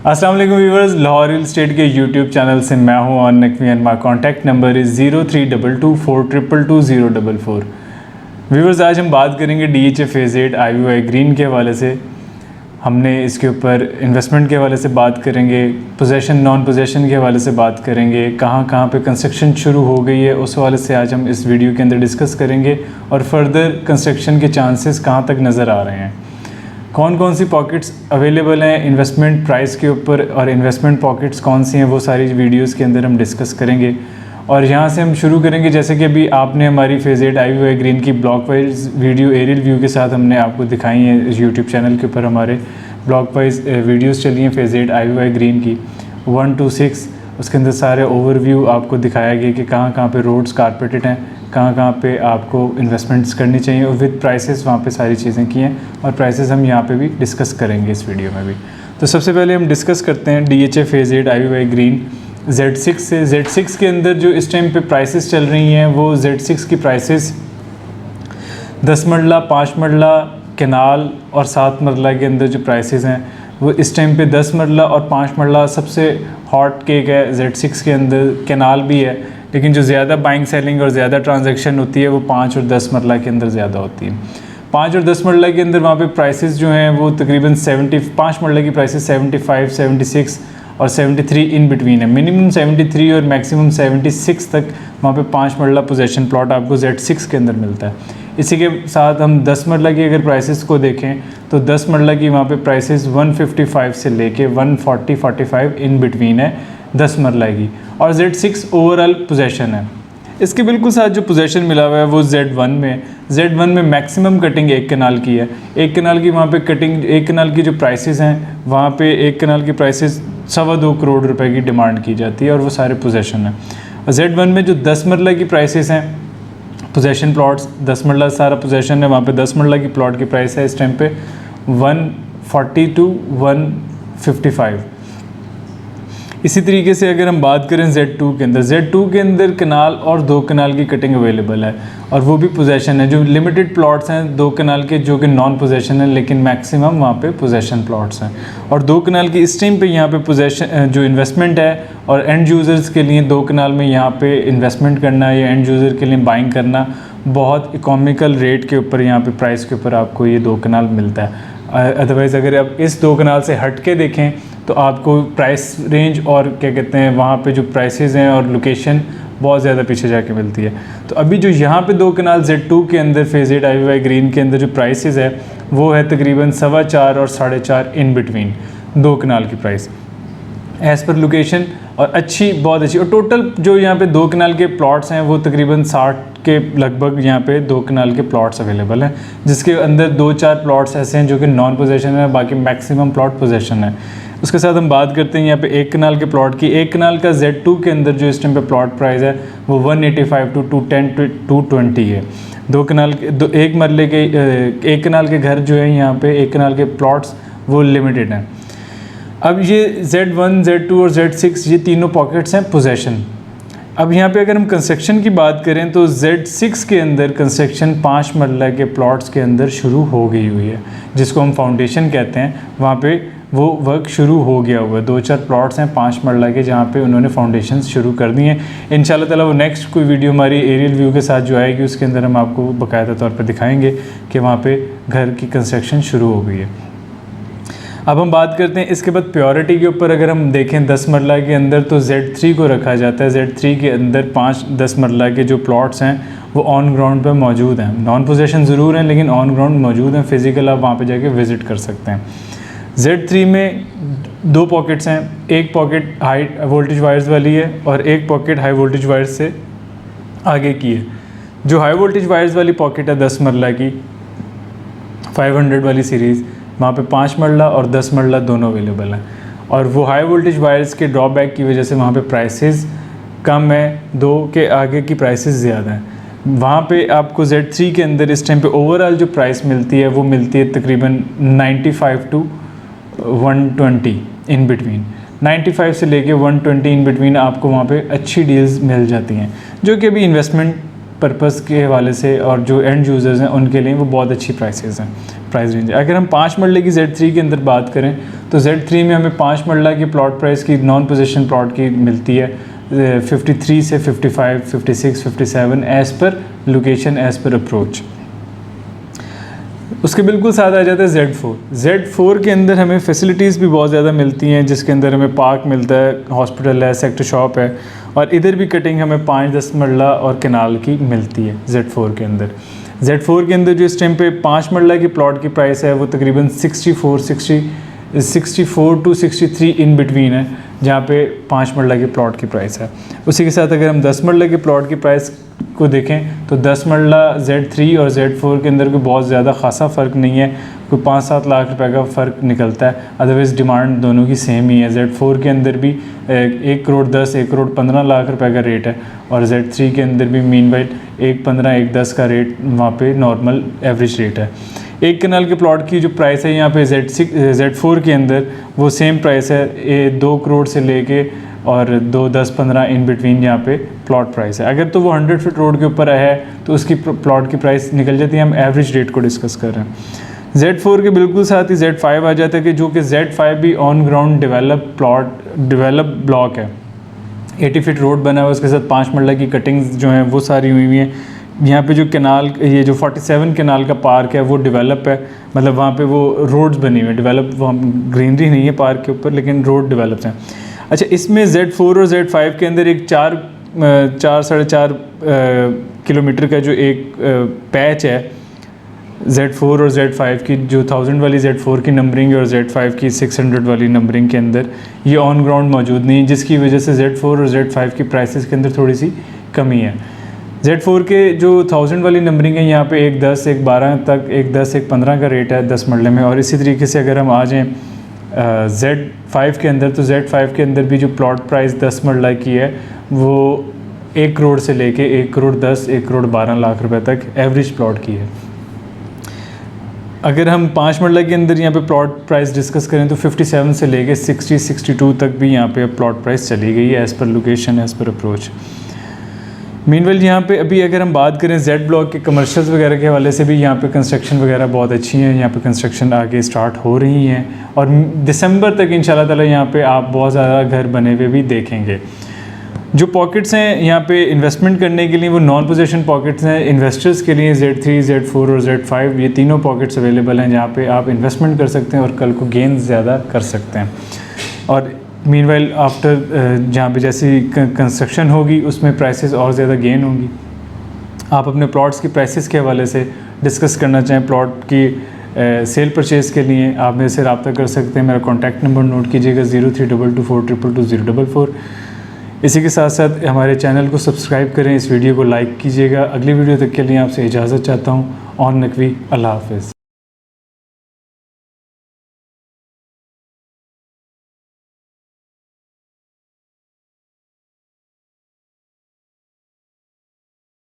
अस्सलाम वालेकुम viewers, Lahore real estate के यूट्यूब चैनल से मैं हूं और Naqvi and my contact number is 0322422244। Viewers, आज हम बात करेंगे DHA फेज़ 8 IVY ग्रीन के हवाले से। हमने इसके ऊपर इन्वेस्टमेंट के हवाले से बात करेंगे, पोजेसन नॉन पोजेसन के हवाले से बात करेंगे, कहाँ पे कंस्ट्रक्शन शुरू हो गई है उस हवाले से आज हम इस वीडियो के अंदर डिस्कस करेंगे और फर्दर कंस्ट्रक्शन के चांसेस कहाँ तक नज़र आ रहे हैं, कौन कौन सी पॉकेट्स अवेलेबल हैं इन्वेस्टमेंट प्राइस के ऊपर और इन्वेस्टमेंट पॉकेट्स कौन सी हैं, वो सारी वीडियोस के अंदर हम डिस्कस करेंगे। और यहाँ से हम शुरू करेंगे, जैसे कि अभी आपने हमारी फेज़ 8 IVY ग्रीन की block wise video aerial view के साथ हमने आपको दिखाई है। यूट्यूब चैनल के ऊपर हमारे ब्लॉक वाइज वीडियोज़ चली हैं फेज़ 8 IVY ग्रीन की 1 to 6। उसके अंदर सारे ओवरव्यू आपको दिखाया गया कि कहाँ पे रोड्स कारपेटेड हैं, कहाँ पे आपको इन्वेस्टमेंट्स करनी चाहिए और विद प्राइसेस वहाँ पे सारी चीज़ें की हैं और प्राइसेस हम यहाँ पे भी डिस्कस करेंगे इस वीडियो में भी। तो सबसे पहले हम डिस्कस करते हैं DHA phase 8 IVY green Z6 से। Z6 के अंदर जो इस टाइम पे प्राइसेस चल रही हैं वो Z6 की प्राइसेस 10 मरला, 5 मरला, केनाल और 7 मरला के अंदर जो प्राइसेस हैं वो इस टाइम पे 10 मरला और 5 मरला सबसे हॉट केक है Z6 के अंदर। केनाल भी है, लेकिन जो ज़्यादा बाइंग सेलिंग और ज़्यादा ट्रांजैक्शन होती है वो 5 और 10 मरला के अंदर ज़्यादा होती है। 5 और 10 मरला के अंदर वहाँ पे प्राइसेस जो हैं वो तकरीबन 5 मरला की प्राइसेस 75, 76 और 73 इन बिटवीन है। मिनिमम 73 और मैक्सिमम 76 तक वहाँ पे 5 मरला पोजेसन प्लॉट आपको Z6 के अंदर मिलता है। इसी के साथ हम 10 मरला की अगर प्राइसेस को देखें तो 10 मरला की वहाँ पे प्राइसेस 155 से लेके 140-45 इन बिटवीन है 10 मरला की, और Z6 ओवरऑल पोजेसन है। इसके बिल्कुल साथ जो पोजेसन मिला हुआ है वो Z1 में। Z1 में मैक्सिमम कटिंग 1 कनाल की है। 1 कनाल की वहाँ पे कटिंग, 1 कनाल की जो प्राइसेस हैं वहाँ पे 1 कनाल की प्राइसेस 2.25 करोड़ रुपए की डिमांड की जाती है और वो सारे पोजेसन हैं। और Z1 में जो 10 मरला की प्राइसेस हैं, पोजेसन प्लॉट्स 10 मरला सारा पोजेसन है, वहाँ पे 10 मरला की प्लॉट की प्राइस है इस टाइम पे 140 to 155। इसी तरीके से अगर हम बात करें Z2 के अंदर, Z2 के अंदर कनाल और 2 कनाल की कटिंग अवेलेबल है और वो भी पोजेसन है। जो लिमिटेड प्लॉट्स हैं 2 कनाल के जो कि नॉन पोजेसन है, लेकिन मैक्सिमम वहाँ पे पोजेसन प्लॉट्स हैं। और 2 कनाल की इस टाइम पे यहाँ पे पोजेसन जो इन्वेस्टमेंट है और एंड यूज़र्स के लिए 2 कनाल में यहाँ पे इन्वेस्टमेंट करना या एंड यूज़र के लिए बाइंग करना बहुत इकोनॉमिकल रेट के ऊपर, यहाँ पे प्राइस के ऊपर आपको ये 2 कनाल मिलता है। अदरवाइज़ अगर आप इस 2 कनाल से हट के देखें तो आपको प्राइस रेंज और क्या कहते हैं वहाँ पे जो प्राइसेस हैं और लोकेशन बहुत ज़्यादा पीछे जाके मिलती है। तो अभी जो यहाँ पे 2 कनाल Z2 के अंदर फेज़ 8 IVY ग्रीन के अंदर जो प्राइसेस है वो है तकरीबन 4.25 और 4.5 इन बिटवीन 2 कनाल की प्राइस एज़ पर लोकेशन, और अच्छी, बहुत अच्छी। और टोटल जो यहाँ पे 2 कनाल के प्लॉट्स हैं वो तकरीबन 60 के लगभग यहाँ पे 2 कनाल के प्लॉट्स अवेलेबल हैं, जिसके अंदर 2-4 प्लॉट्स ऐसे हैं जो कि नॉन पोजेसन है, बाकी मैक्सिमम प्लॉट पोजेसन है। उसके साथ हम बात करते हैं यहाँ पे 1 कनाल के प्लॉट की। 1 कनाल का Z2 के अंदर जो इस टाइम पे प्लॉट प्राइस है वो 185 to 210 to 220 है। 2 कनाल के 1 मरले के 1 कनाल के घर जो है यहाँ पे 1 कनाल के प्लॉट्स वो लिमिटेड हैं। अब ये Z1, Z2 और Z6 ये तीनों पॉकेट्स हैं पोजेसन। अब यहाँ पे अगर हम कंस्ट्रक्शन की बात करें तो Z6 के अंदर कंस्ट्रक्शन 5 मरला के प्लॉट्स के अंदर शुरू हो गई हुई है, जिसको हम फाउंडेशन कहते हैं। वहाँ पे वो वर्क शुरू हो गया हुआ है। 2-4 प्लॉट्स हैं 5 मरला के जहाँ पे उन्होंने फाउंडेशन शुरू कर दी हैं। इंशाल्लाह ताला वो नेक्स्ट कोई वीडियो हमारी एरियल व्यू के साथ जो आएगी उसके अंदर हम आपको बाकायदा तौर पर दिखाएँगे कि वहाँ पर घर की कंस्ट्रक्शन शुरू हो गई है। अब हम बात करते हैं इसके बाद प्योरिटी के ऊपर। अगर हम देखें 10 मरला के अंदर तो Z3 को रखा जाता है। Z3 के अंदर 5-10 मरला के जो प्लॉट्स हैं वो ऑन ग्राउंड पे मौजूद हैं। नॉन पोजेसन ज़रूर हैं लेकिन ऑन ग्राउंड मौजूद हैं, फिज़िकल आप वहाँ पे जाके विज़िट कर सकते हैं। Z3 में 2 पॉकेट्स हैं, एक पॉकेट हाई वोल्टेज वायर्स वाली है और एक पॉकेट हाई वोल्टेज वायर्स से आगे की है। जो हाई वोल्टेज वायर्स वाली पॉकेट है 10 मरला की 500 वाली सीरीज़, वहाँ पे 5 मरला और 10 मरला दोनों अवेलेबल हैं। और वो हाई वोल्टेज वायर्स के ड्रॉबैक की वजह से वहाँ पे प्राइसेस कम है, 2 के आगे की प्राइसेस ज़्यादा हैं। वहाँ पे आपको Z3 के अंदर इस टाइम पे ओवरऑल जो प्राइस मिलती है वो मिलती है तकरीबन 95 to 120 इन बिटवीन। 95 से लेके 120 इन बिटवीन आपको वहाँ पे अच्छी डील्स मिल जाती हैं, जो कि अभी इन्वेस्टमेंट पर्पस के हवाले से और जो एंड यूज़र्स हैं उनके लिए वो बहुत अच्छी प्राइसेस हैं, प्राइस रेंज। अगर हम 5 मरले की Z3 के अंदर बात करें तो Z3 में हमें 5 मरला की प्लॉट प्राइस की नॉन पोजीशन प्लॉट की मिलती है 53 से 55, 56, 57 as per location, as per approach. उसके बिल्कुल साथ आ जाता है Z4। Z4 के अंदर हमें फैसिलिटीज़ भी बहुत ज़्यादा मिलती हैं, जिसके अंदर हमें पार्क मिलता है, हॉस्पिटल है, सेक्टर शॉप है, और इधर भी कटिंग हमें 5-10 मरला और कैनाल की मिलती है Z4 के अंदर। Z4 के अंदर जो इस टाइम पे 5 मरला की प्लॉट की प्राइस है वो तकरीबन 64 टू 63 इन बिटवीन है, जहाँ पे 5 मरला की प्लॉट की प्राइस है। उसी के साथ अगर हम 10 मरला की प्लॉट की प्राइस को देखें तो 10 मरला Z3 और Z4 के अंदर कोई बहुत ज़्यादा खासा फ़र्क नहीं है, कोई 5-7 लाख रुपए का फ़र्क निकलता है। अदरवाइज़ डिमांड दोनों की सेम ही है। Z4 के अंदर भी 1 करोड़ 10, 1 करोड़ 15 लाख रुपए का रेट है, और Z3 के अंदर भी मीनवाइल 1.15, 1.10 का रेट वहाँ पे नॉर्मल एवरेज रेट है। एक कनाल के प्लॉट की जो प्राइस है यहाँ पे Z4 के अंदर वो सेम प्राइस है, 2 करोड़ से लेके और 2, 10, 15 इन बिटवीन यहाँ पे प्लॉट प्राइस है। अगर तो वो 100 फीट रोड के ऊपर है तो उसकी प्लॉट की प्राइस निकल जाती है। हम एवरेज रेट को डिस्कस कर रहे हैं। Z4 के बिल्कुल साथ ही Z5 आ जाता है, कि जो कि Z5 भी ऑन ग्राउंड डेवलप ब्लॉक है। 80 फीट रोड बना हुआ है, उसके साथ 5 मरला की कटिंग्स जो हैं वो सारी हुई हुई हैं। यहाँ पे जो कैनाल, ये जो 47 कैनाल का पार्क है वो डेवलप है, मतलब वहाँ पे वो रोड्स बनी हुई हैं डेवलप, वहाँ ग्रीनरी नहीं है पार्क के ऊपर लेकिन रोड डेवलप्ड हैं। अच्छा, इसमें Z4 और Z5 के अंदर एक 4-4.5 किलोमीटर का जो एक पैच है Z4 और Z5 की, जो 1000 वाली Z4 की नंबरिंग है और Z5 की 600 वाली नंबरिंग के अंदर ये ऑन ग्राउंड मौजूद नहीं है, जिसकी वजह से Z4 और Z5 की प्राइसेस के अंदर थोड़ी सी कमी है। Z4 के जो 1000 वाली नंबरिंग है यहाँ पे 1.10, 1.12 तक, 1.10, 1.15 का रेट है 10 मरले में। और इसी तरीके से अगर हम आ जाएँ Z5 के अंदर, तो Z5 के अंदर भी जो प्लॉट प्राइस 10 मरला की है वो 1 करोड़ से लेके 1 करोड़ 10, 1 करोड़ 12 लाख रुपए तक एवरेज प्लॉट की है। अगर हम 5 मरला के अंदर यहाँ पे प्लॉट प्राइस डिस्कस करें तो 57 से लेके 60, 62 तक भी यहाँ पे प्लॉट प्राइस चली गई है, as per location, as per approach. Meanwhile यहाँ पे अभी अगर हम बात करें Z ब्लॉक के कमर्शियल्स वगैरह के हवाले से भी यहाँ पे कंस्ट्रक्शन वगैरह बहुत अच्छी हैं, यहाँ पे कंस्ट्रक्शन आगे स्टार्ट हो रही हैं, और दिसंबर तक इंशाल्लाह ताला यहाँ पे आप बहुत ज़्यादा घर बने हुए भी देखेंगे। जो पॉकेट्स हैं यहाँ पे इन्वेस्टमेंट करने के लिए वो नॉन पोजीशन पॉकेट्स हैं। इन्वेस्टर्स के लिए Z3, Z4 और Z5 ये तीनों पॉकेट्स अवेलेबल हैं, जहाँ पे आप इन्वेस्टमेंट कर सकते हैं और कल को गेन ज़्यादा कर सकते हैं। और मीनवाइल आफ्टर जहाँ पे जैसी कंस्ट्रक्शन होगी उसमें प्राइसेस और ज़्यादा गेन होंगी। आप अपने प्लॉट्स की प्राइसेस के हवाले से डिस्कस करना चाहें, प्लॉट की सेल परचेज़ के लिए आप मेरे से रब्ता कर सकते हैं। मेरा कॉन्टैक्ट नंबर नोट कीजिएगा 0322422200। इसी के साथ साथ हमारे चैनल को सब्सक्राइब करें, इस वीडियो को लाइक कीजिएगा। अगली वीडियो तक के लिए आपसे इजाज़त चाहता हूँ। ऑन नकवी, अल्लाह हाफ़िज़।